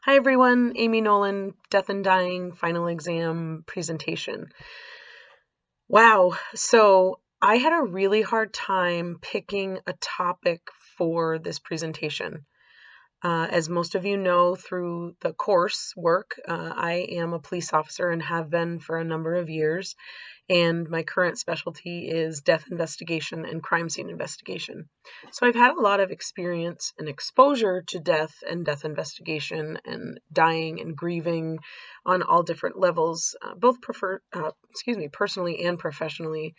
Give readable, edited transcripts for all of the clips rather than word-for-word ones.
Hi everyone, Aimee Nolan, Death and Dying final exam presentation. Wow, so I had a really hard time picking a topic for this presentation. As most of you know through the course work, I am a police officer and have been for a number of years, and my current specialty is death investigation and crime scene investigation. So I've had a lot of experience and exposure to death and death investigation and dying and grieving on all different levels, personally and professionally.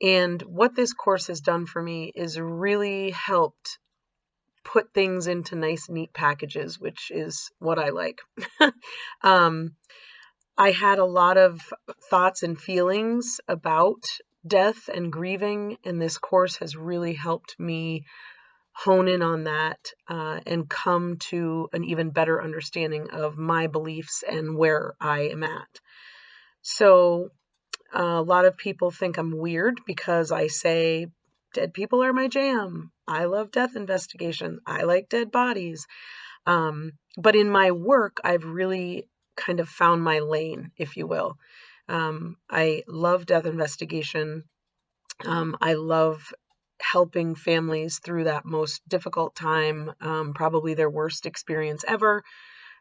And what this course has done for me is really helped put things into nice, neat packages, which is what I like. um, I had a lot of thoughts and feelings about death and grieving, and this course has really helped me hone in on that and come to an even better understanding of my beliefs and where I am at. So, a lot of people think I'm weird because I say dead people are my jam. I love death investigation. I like dead bodies. But in my work, I've really kind of found my lane, if you will. I love death investigation. I love helping families through that most difficult time, probably their worst experience ever,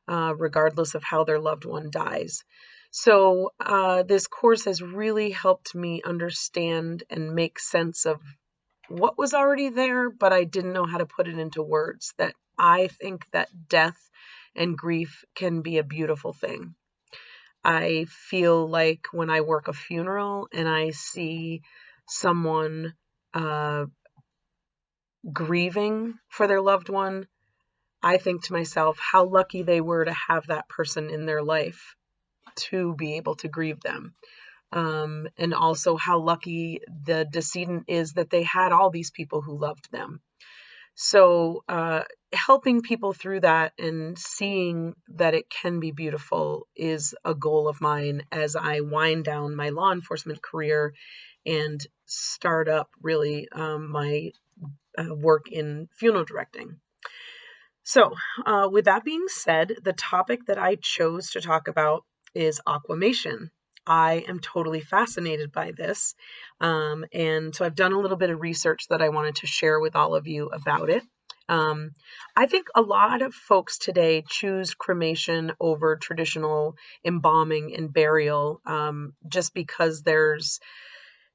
regardless of how their loved one dies. So, this course has really helped me understand and make sense of what was already there, but I didn't know how to put it into words. That I think that death and grief can be a beautiful thing. I feel like when I work a funeral and I see someone uh, grieving for their loved one, I think to myself how lucky they were to have that person in their life to be able to grieve them. And also how lucky the decedent is that they had all these people who loved them. So, helping people through that and seeing that it can be beautiful is a goal of mine as I wind down my law enforcement career and start up really my work in funeral directing. So, with that being said, the topic that I chose to talk about is aquamation. I am totally fascinated by this. And so I've done a little bit of research that I wanted to share with all of you about it. Um, I think a lot of folks today choose cremation over traditional embalming and burial just because there's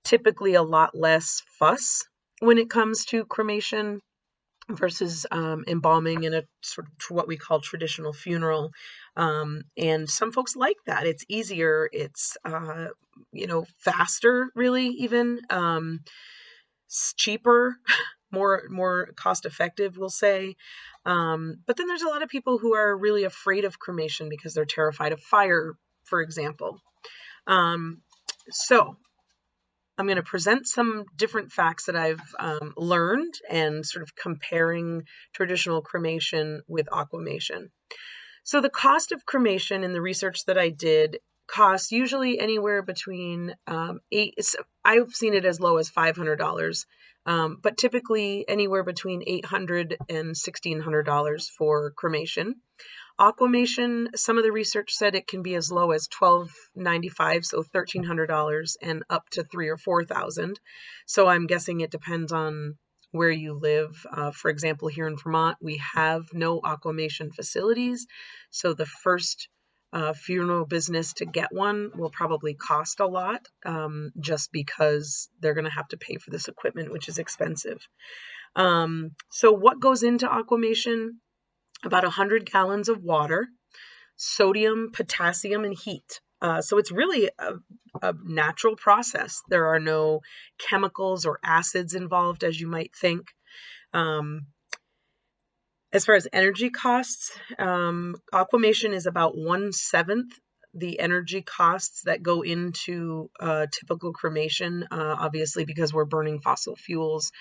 typically a lot less fuss when it comes to cremation versus embalming in a sort of what we call traditional funeral. And some folks like that. It's easier. It's, faster, really, even cheaper, more cost effective, we'll say. But then there's a lot of people who are really afraid of cremation because they're terrified of fire, for example. So I'm going to present some different facts that I've learned and sort of comparing traditional cremation with aquamation. So the cost of cremation in the research that I did costs usually anywhere between I've seen it as low as $500, but typically anywhere between $800 and $1,600 for cremation. Aquamation, some of the research said it can be as low as $1,295, so $1,300, and up to $3,000 or $4,000. So I'm guessing it depends on where you live. For example, here in Vermont, we have no aquamation facilities, so the first funeral business to get one will probably cost a lot, just because they're going to have to pay for this equipment, which is expensive. So what goes into aquamation? About 100 gallons of water, sodium, potassium, and heat. So it's really a natural process. There are no chemicals or acids involved, as you might think. As far as energy costs, aquamation is about 1/7 the energy costs that go into typical cremation, obviously because we're burning fossil fuels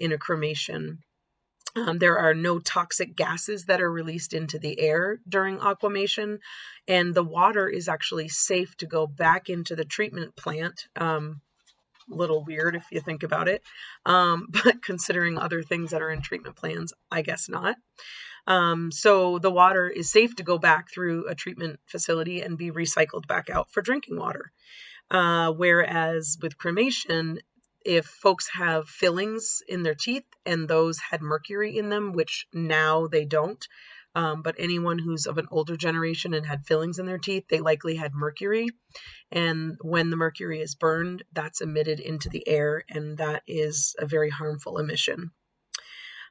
in a cremation. There are no toxic gases that are released into the air during aquamation, and the water is actually safe to go back into the treatment plant. Little weird if you think about it, but considering other things that are in treatment plans, I guess not. So the water is safe to go back through a treatment facility and be recycled back out for drinking water. Whereas with cremation, if folks have fillings in their teeth and those had mercury in them, which now they don't, but anyone who's of an older generation and had fillings in their teeth, they likely had mercury. And when the mercury is burned, that's emitted into the air, and that is a very harmful emission.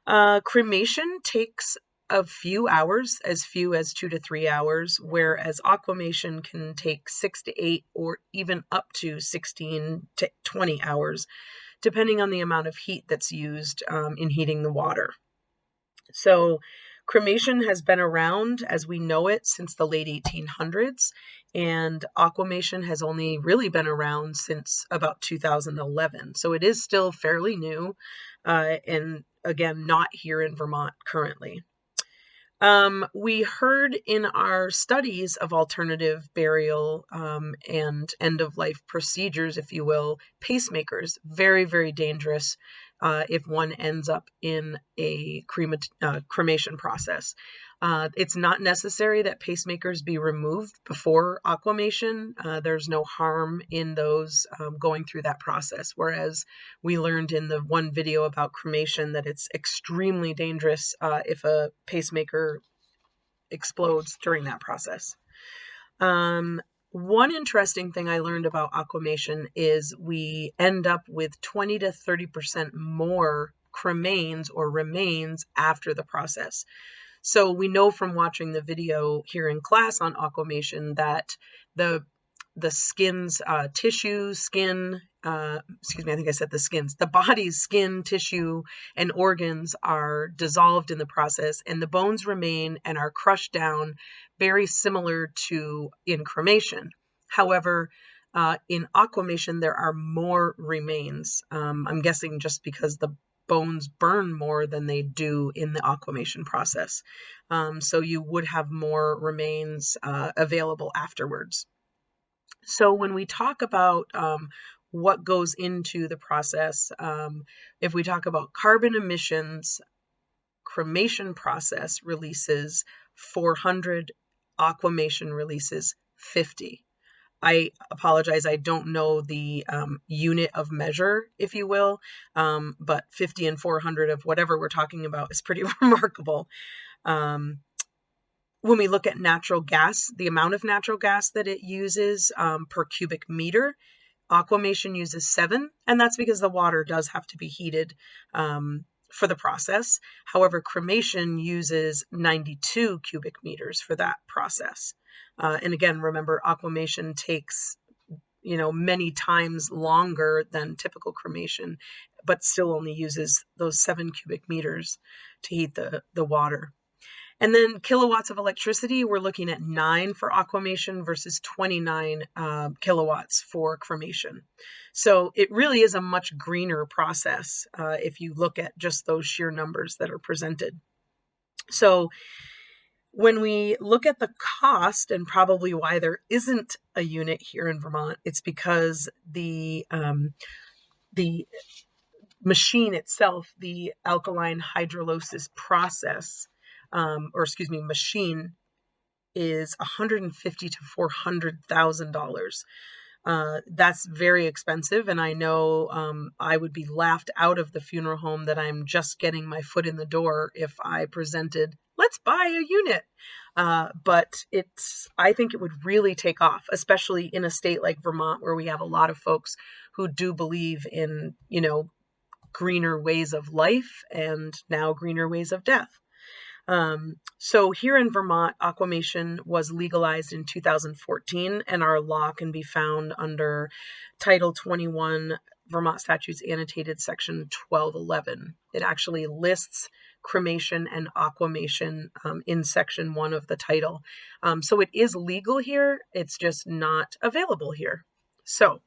Cremation takes a few hours, as few as 2 to 3 hours, whereas aquamation can take 6 to 8 or even up to 16 to 20 hours, depending on the amount of heat that's used in heating the water. So cremation has been around as we know it since the late 1800s, and aquamation has only really been around since about 2011. So it is still fairly new, and again, not here in Vermont currently. We heard in our studies of alternative burial and end-of-life procedures, if you will, pacemakers, very, very dangerous if one ends up in a cremation process. It's not necessary that pacemakers be removed before aquamation. There's no harm in those going through that process, whereas we learned in the one video about cremation that it's extremely dangerous if a pacemaker explodes during that process. One interesting thing I learned about aquamation is we end up with 20 to 30% more cremains or remains after the process. So we know from watching the video here in class on aquamation that the skin's tissue, skin, excuse me, I think I said the skins, the body's skin, tissue, and organs are dissolved in the process, and the bones remain and are crushed down, very similar to in cremation. However, in aquamation, there are more remains. I'm guessing just because the bones burn more than they do in the aquamation process. So you would have more remains available afterwards. So when we talk about what goes into the process, if we talk about carbon emissions, cremation process releases 400, aquamation releases 50. I apologize, I don't know the unit of measure, if you will, but 50 and 400 of whatever we're talking about is pretty remarkable. When we look at natural gas, the amount of natural gas that it uses per cubic meter, aquamation uses 7, and that's because the water does have to be heated for the process. However, cremation uses 92 cubic meters for that process. And again, remember, aquamation takes, many times longer than typical cremation, but still only uses those 7 cubic meters to heat the water. And then kilowatts of electricity, we're looking at 9 for aquamation versus 29 kilowatts for cremation. So it really is a much greener process if you look at just those sheer numbers that are presented. So when we look at the cost and probably why there isn't a unit here in Vermont, it's because the machine itself, the alkaline hydrolysis process, machine, is $150,000 to $400,000. That's very expensive, and I know I would be laughed out of the funeral home that I'm just getting my foot in the door if I presented, let's buy a unit. But I think it would really take off, especially in a state like Vermont, where we have a lot of folks who do believe in, greener ways of life and now greener ways of death. So here in Vermont, aquamation was legalized in 2014, and our law can be found under Title 21, Vermont Statutes Annotated Section 1211. It actually lists cremation and aquamation in Section 1 of the title. So it is legal here, it's just not available here. So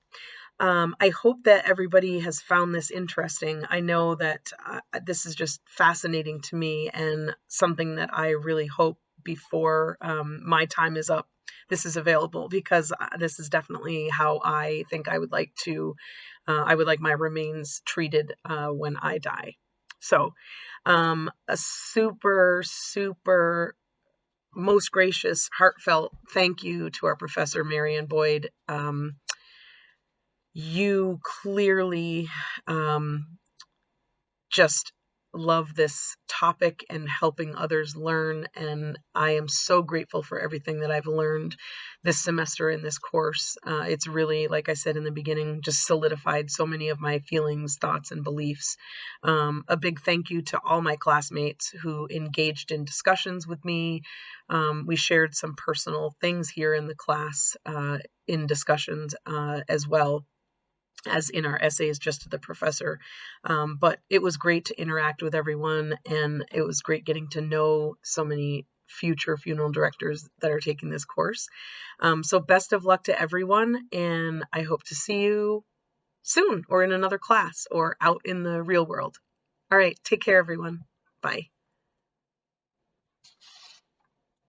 I hope that everybody has found this interesting. I know that this is just fascinating to me and something that I really hope before my time is up, this is available, because this is definitely how I think I would like my remains treated when I die. So, a super, super most gracious, heartfelt thank you to our professor, Marianne Boyd. You clearly just love this topic and helping others learn. And I am so grateful for everything that I've learned this semester in this course. It's really, like I said in the beginning, just solidified so many of my feelings, thoughts, and beliefs. A big thank you to all my classmates who engaged in discussions with me. We shared some personal things here in the class in discussions as well as in our essays just to the professor. But it was great to interact with everyone, and it was great getting to know so many future funeral directors that are taking this course. So best of luck to everyone, and I hope to see you soon or in another class or out in the real world. All right, take care, everyone. Bye.